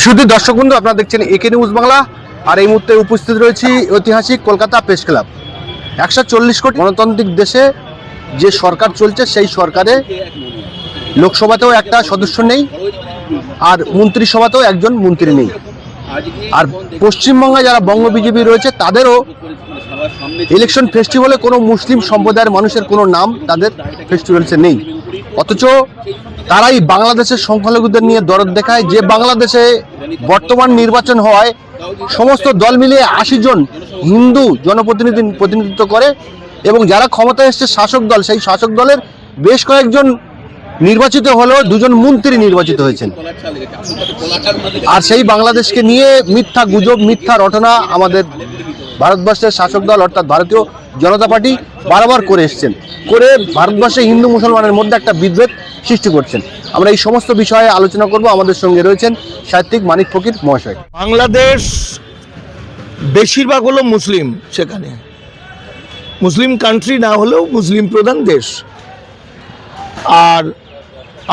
শুধু দর্শক বন্ধু, আপনারা দেখছেন একে নিউজ বাংলা। আর এই মুহূর্তে উপস্থিত রয়েছি ঐতিহাসিক কলকাতা প্রেস ক্লাব। 140 কোটি গণতান্ত্রিক দেশে যে সরকার চলছে, সেই সরকারে লোকসভাতেও একটা সদস্য নেই, আর মন্ত্রিসভাতেও একজন মন্ত্রী নেই। আর পশ্চিমবঙ্গে যারা বঙ্গ বিজেপি রয়েছে, তাদেরও ইলেকশন ফেস্টিভ্যালে কোনো মুসলিম সম্প্রদায়ের মানুষের কোনো নাম তাদের ফেস্টিভ্যালসে নেই। অথচ তারাই বাংলাদেশের সংখ্যালঘুদের নিয়ে দরদ দেখায়। যে বাংলাদেশে বর্তমান নির্বাচন হওয়ায় সমস্ত দল মিলিয়ে 80 জন হিন্দু প্রতিনিধিত্ব করে, এবং যারা ক্ষমতায় এসছে শাসক দল, সেই শাসক দলের বেশ কয়েকজন নির্বাচিত হলেও 2 জন মন্ত্রী নির্বাচিত হয়েছেন। আর সেই বাংলাদেশকে নিয়ে মিথ্যা গুজব, মিথ্যা রটনা আমাদের ভারতবর্ষের শাসক দল অর্থাৎ ভারতীয় জনতা পার্টি বারবার করে এসছেন, করে ভারতবর্ষে হিন্দু মুসলমানের মধ্যে একটা বিভেদ সৃষ্টি করছেন। আমরা এই সমস্ত বিষয়ে আলোচনা করব। আমাদের সঙ্গে রয়েছেন সাহিত্যিক মানিক ফকির মহাশয়। বাংলাদেশ বেশিরভাগ হলো মুসলিম, সেখানে মুসলিম কান্ট্রি না হলেও মুসলিম প্রধান দেশ। আর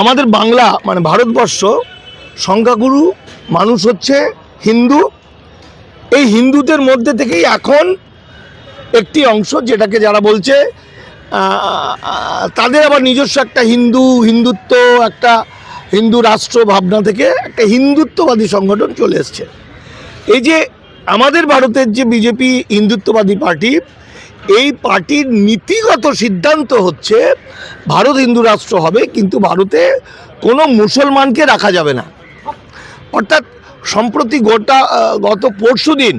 আমাদের বাংলা মানে ভারতবর্ষ সংখ্যাগুরু মানুষ হচ্ছে হিন্দু। এই হিন্দুদের মধ্যে থেকেই এখন একটি অংশ, যেটাকে যারা বলছে তাদের আবার নিজস্ব একটা হিন্দুত্ব, একটা হিন্দু রাষ্ট্র ভাবনা থেকে একটা হিন্দুত্ববাদী সংগঠন চলে এসছে। এই যে আমাদের ভারতের যে বিজেপি হিন্দুত্ববাদী পার্টি, এই পার্টির নীতিগত সিদ্ধান্ত হচ্ছে ভারত হিন্দু রাষ্ট্র হবে, কিন্তু ভারতে কোনো মুসলমানকে রাখা যাবে না। অর্থাৎ সম্প্রতি গত পরশুদিন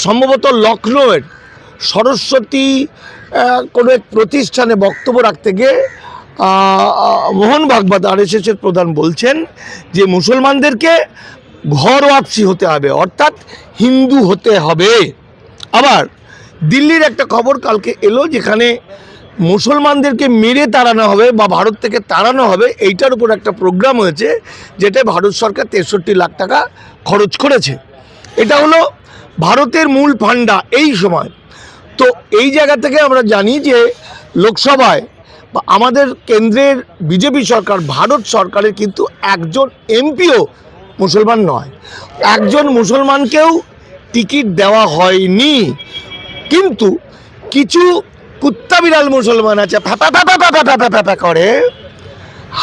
সম্ভবত লখনৌয়ের সরস্বতী কোনো এক প্রতিষ্ঠানে বক্তব্য রাখতে গিয়ে মোহন ভাগবত RSSের প্রধান বলছেন যে মুসলমানদেরকে ঘর ওয়াপসি হতে হবে, অর্থাৎ হিন্দু হতে হবে। আবার দিল্লির একটা খবর কালকে এলো, যেখানে মুসলমানদেরকে মেরে তাড়ানো হবে বা ভারত থেকে তাড়ানো হবে, এইটার উপর একটা প্রোগ্রাম হয়েছে, যেটা ভারত সরকার 63 লাখ টাকা খরচ করেছে। এটা হলো ভারতের মূল ফান্ডা এই সময়। তো এই জায়গা থেকে আমরা জানি যে লোকসভায় বা আমাদের কেন্দ্রের বিজেপি সরকার, ভারত সরকারের কিন্তু একজন এমপিও মুসলমান নয়, একজন মুসলমানকেও টিকিট দেওয়া হয়নি। কিন্তু কিছু কুত্তা বিড়াল মুসলমান আছে, ফ্যাপা করে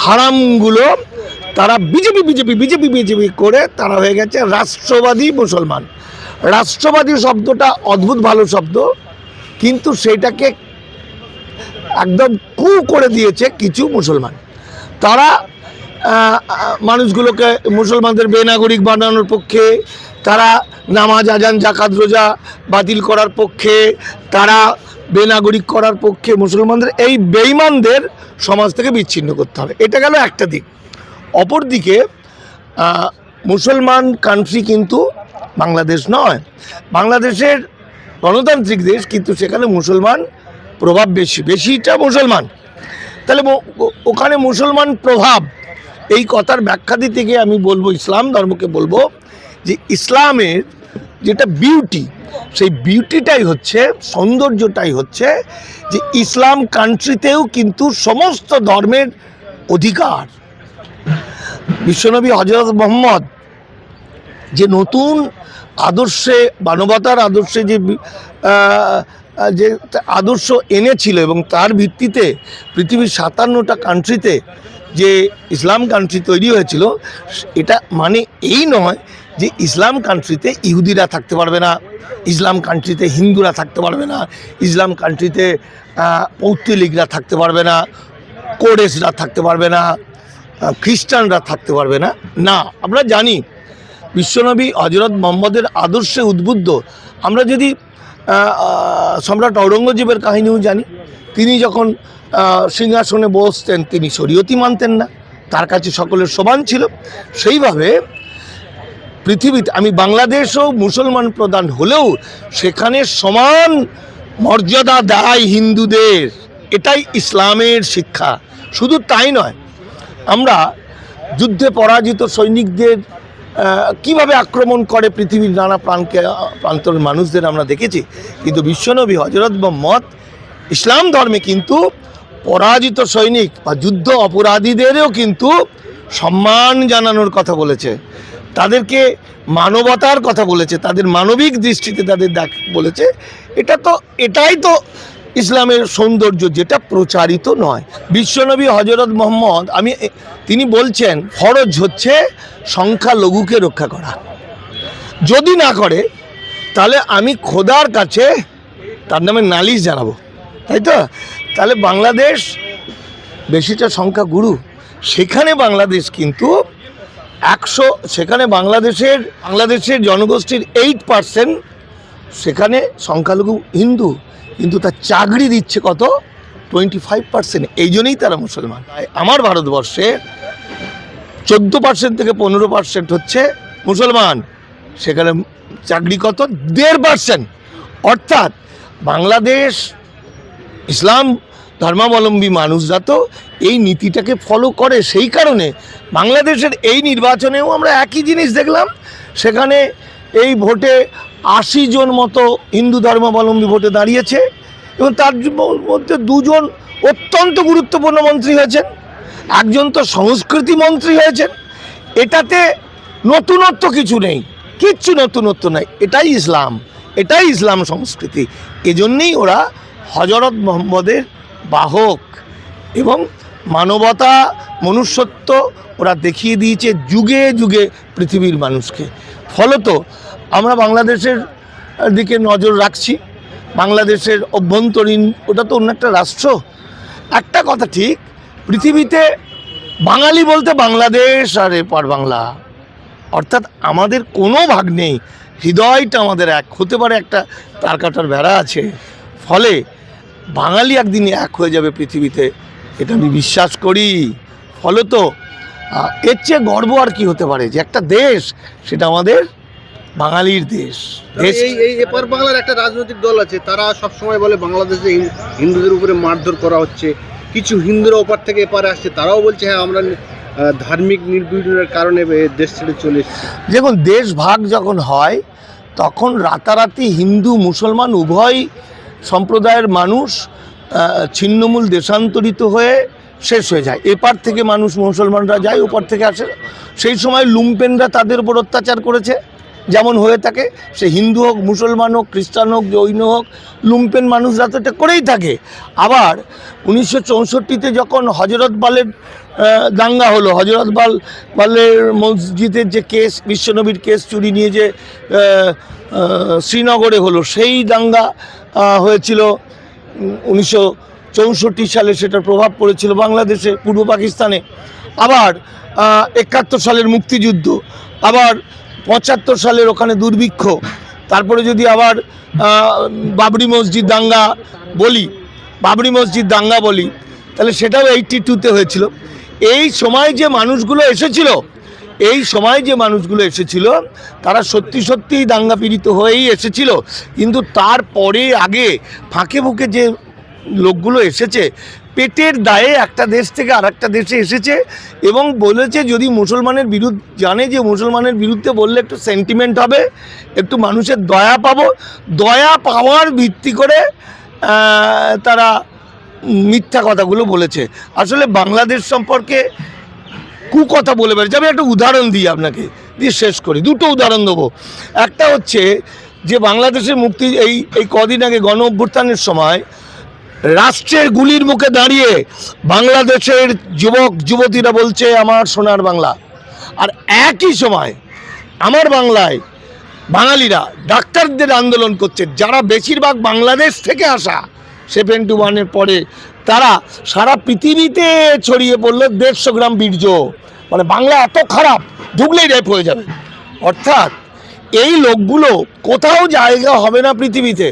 হারামগুলো, তারা বিজেপি করে তারা হয়ে গেছে রাষ্ট্রবাদী মুসলমান। রাষ্ট্রবাদী শব্দটা অদ্ভুত ভালো শব্দ, কিন্তু সেটাকে একদম করে দিয়েছে কিছু মুসলমান। তারা মানুষগুলোকে মুসলমানদের বেনাগরিক বানানোর পক্ষে, তারা নামাজ আজান জাকাত রোজা বাতিল করার পক্ষে, তারা বেনাগরিক করার পক্ষে। মুসলমানদের এই বেঈমানদের সমাজ থেকে বিচ্ছিন্ন করতে হবে, এটা গেল একটা দিক। অপরদিকে মুসলমান কান্ট্রি কিন্তু বাংলাদেশ নয়, বাংলাদেশের গণতান্ত্রিক দেশ, কিন্তু সেখানে মুসলমান প্রভাব বেশিটা মুসলমান। তাহলে ওখানে মুসলমান প্রভাব, এই কথার ব্যাখ্যা দিতে গিয়ে আমি বলবো, ইসলাম ধর্মকে বলবো যে ইসলামের যেটা বিউটি, সেই বিউটিটাই হচ্ছে, সৌন্দর্যটাই হচ্ছে যে ইসলাম কান্ট্রিতেও কিন্তু সমস্ত ধর্মের অধিকার। বিশ্বনবী হযরত মুহাম্মদ যে নতুন আদর্শে, মানবতার আদর্শে যে আদর্শ এনেছিল, এবং তার ভিত্তিতে পৃথিবীর 57টা কান্ট্রিতে যে ইসলাম কান্ট্রি তৈরি হয়েছিল, এটা মানে এই নয় যে ইসলাম কান্ট্রিতে ইহুদিরা থাকতে পারবে না, ইসলাম কান্ট্রিতে হিন্দুরা থাকতে পারবে না, ইসলাম কান্ট্রিতে পৌত্তলিকরা থাকতে পারবে না, কোরেশরা থাকতে পারবে না, খ্রিস্টানরা থাকতে পারবে না। না, আমরা জানি বিশ্বনবী হযরত মুহাম্মদের আদর্শে উদ্বুদ্ধ। আমরা যদি সম্রাট ঔরঙ্গজেবের কাহিনীও জানি, তিনি যখন সিংহাসনে বসতেন, তিনি শরীয়তই মানতেন না, তার কাছে সকলের সমান ছিল। সেইভাবে পৃথিবীতে, আমি বাংলাদেশও মুসলমান প্রধান হলেও সেখানে সমান মর্যাদা দেয় হিন্দুদের, এটাই ইসলামের শিক্ষা। শুধু তাই নয়, আমরা যুদ্ধে পরাজিত সৈনিকদের কিভাবে আক্রমণ করে পৃথিবীর নানা প্রান্তের মানুষদের আমরা দেখেছি, কিন্তু বিশ্বনবী হযরত মুহাম্মদ ইসলাম ধর্মে কিন্তু পরাজিত সৈনিক বা যুদ্ধ অপরাধীদেরও কিন্তু সম্মান জানানোর কথা বলেছে। তাদেরকে মানবতার কথা বলেছে, তাদের মানবিক দৃষ্টিতে তাদের বলেছে, এটাই তো ইসলামের সৌন্দর্য, যেটা প্রচারিত নয়। বিশ্বনবী হজরত মোহাম্মদ তিনি বলছেন ফরজ হচ্ছে সংখ্যালঘুকে রক্ষা করা, যদি না করে তাহলে আমি খোদার কাছে তার নামে নালিশ জানাবো, তাই তো? তাহলে বাংলাদেশ বেশিটা সংখ্যা গুরু, সেখানে বাংলাদেশ কিন্তু সেখানে বাংলাদেশের জনগোষ্ঠীর 8% সেখানে সংখ্যালঘু হিন্দু, কিন্তু তার চাকরি দিচ্ছে কত? 25%। এই জন্যই তারা মুসলমান। আমার ভারতবর্ষে 14% থেকে 15% হচ্ছে মুসলমান, সেখানে চাকরি কত? 1.5%। অর্থাৎ বাংলাদেশ ইসলাম ধর্মাবলম্বী মানুষরা তো এই নীতিটাকে ফলো করে, সেই কারণে বাংলাদেশের এই নির্বাচনেও আমরা একই জিনিস দেখলাম। সেখানে এই ভোটে 80 জন মতো হিন্দু ধর্মাবলম্বী ভোটে দাঁড়িয়েছে, এবং তার মধ্যে 2 জন অত্যন্ত গুরুত্বপূর্ণ মন্ত্রী হয়েছেন, একজন তো সংস্কৃতি মন্ত্রী হয়েছেন। এটাতে নতুনত্ব কিছু নেই, কিচ্ছু নতুনত্ব নেই, এটাই ইসলাম সংস্কৃতি। এজন্যই ওরা হজরত মোহাম্মদের বাহক, এবং মানবতা মনুষ্যত্ব ওরা দেখিয়ে দিয়েছে যুগে যুগে পৃথিবীর মানুষকে। ফলত আমরা বাংলাদেশের দিকে নজর রাখছি। বাংলাদেশের অভ্যন্তরীণ, ওটা তো অন্য একটা রাষ্ট্র। একটা কথা ঠিক, পৃথিবীতে বাঙালি বলতে বাংলাদেশ আর এপার বাংলা, অর্থাৎ আমাদের কোনো ভাগ নেই, হৃদয়টা আমাদের এক। হতে পারে একটা তার কাটার বেড়া আছে, ফলে বাঙালি একদিন এক হয়ে যাবে পৃথিবীতে, এটা আমি বিশ্বাস করি। ফলত এর চেয়ে গর্ব আর কি হতে পারে, যে একটা দেশ, সেটা আমাদের বাঙালির দেশ। এই এপার বাংলার একটা রাজনৈতিক দল আছে, তারা সবসময় বলে বাংলাদেশে হিন্দুদের উপরে মারধর করা হচ্ছে। কিছু হিন্দুরা ওপার থেকে এপারে আসছে, তারাও বলছে হ্যাঁ আমরা ধার্মিক নির্বিঘ্নের কারণে দেশ ছেড়ে চলে এসেছি। দেখুন, দেশ ভাগ যখন হয় তখন রাতারাতি হিন্দু মুসলমান উভয় সম্প্রদায়ের মানুষ ছিন্নমূল দেশান্তরিত হয়ে শেষ হয়ে যায়। এপার থেকে মানুষ, মুসলমানরা যায়, ওপার থেকে আসে। সেই সময় লুম্পেনরা তাদের উপর অত্যাচার করেছে, যেমন হয়ে থাকে, সে হিন্দু হোক, মুসলমান হোক, খ্রিস্টান হোক, জৈন হোক, লুম্পেন মানুষরা তো এটা করেই থাকে। আবার 1964-তে যখন হজরত বালের দাঙ্গা হলো, হজরত বালের মসজিদের যে কেস, বিশ্বনবীর কেস চুরি নিয়ে যে শ্রীনগরে হলো, সেই দাঙ্গা হয়েছিল 1964 সালে, সেটার প্রভাব পড়েছিল বাংলাদেশে, পূর্ব পাকিস্তানে। আবার 71 সালের মুক্তিযুদ্ধ, আবার 75 সালের ওখানে দুর্ভিক্ষ, তারপরে যদি আবার বাবরি মসজিদ দাঙ্গা বলি, তাহলে সেটাও 82-তে হয়েছিল। এই সময় যে মানুষগুলো এসেছিল, তারা সত্যিই দাঙ্গা পীড়িত হয়েই এসেছিল। কিন্তু তারপরে আগে ফাঁকে ফুঁকে যে লোকগুলো এসেছে, পেটের দায়ে একটা দেশ থেকে আর একটা দেশে এসেছে, এবং বলেছে যদি মুসলমানের বিরুদ্ধে, জানে যে মুসলমানের বিরুদ্ধে বললে একটু সেন্টিমেন্ট হবে, একটু মানুষের দয়া পাবো, দয়া পাওয়ার ভিত্তি করে তারা মিথ্যা কথাগুলো বলেছে। আসলে বাংলাদেশ সম্পর্কে কুকথা বলে বেড়েছে। আমি একটা উদাহরণ দিই আপনাকে, দিয়ে শেষ করি। 2টো উদাহরণ দেবো। একটা হচ্ছে যে বাংলাদেশের মুক্তি, এই কদিন আগে গণ অভ্যুত্থানের সময় রাষ্ট্রের গুলির মুখে দাঁড়িয়ে বাংলাদেশের যুবক যুবতীরা বলছে আমার সোনার বাংলা, আর একই সময় আমার বাংলায় বাঙালিরা ডাক্তারদের আন্দোলন করছে, যারা বেশিরভাগ বাংলাদেশ থেকে আসা 71-এর পরে, তারা সারা পৃথিবীতে ছড়িয়ে পড়লো 150 গ্রাম বীর্য। মানে বাংলা এত খারাপ, ঢুকলেই রেপ হয়ে যাবে। অর্থাৎ এই লোকগুলো কোথাও জায়গা হবে না পৃথিবীতে।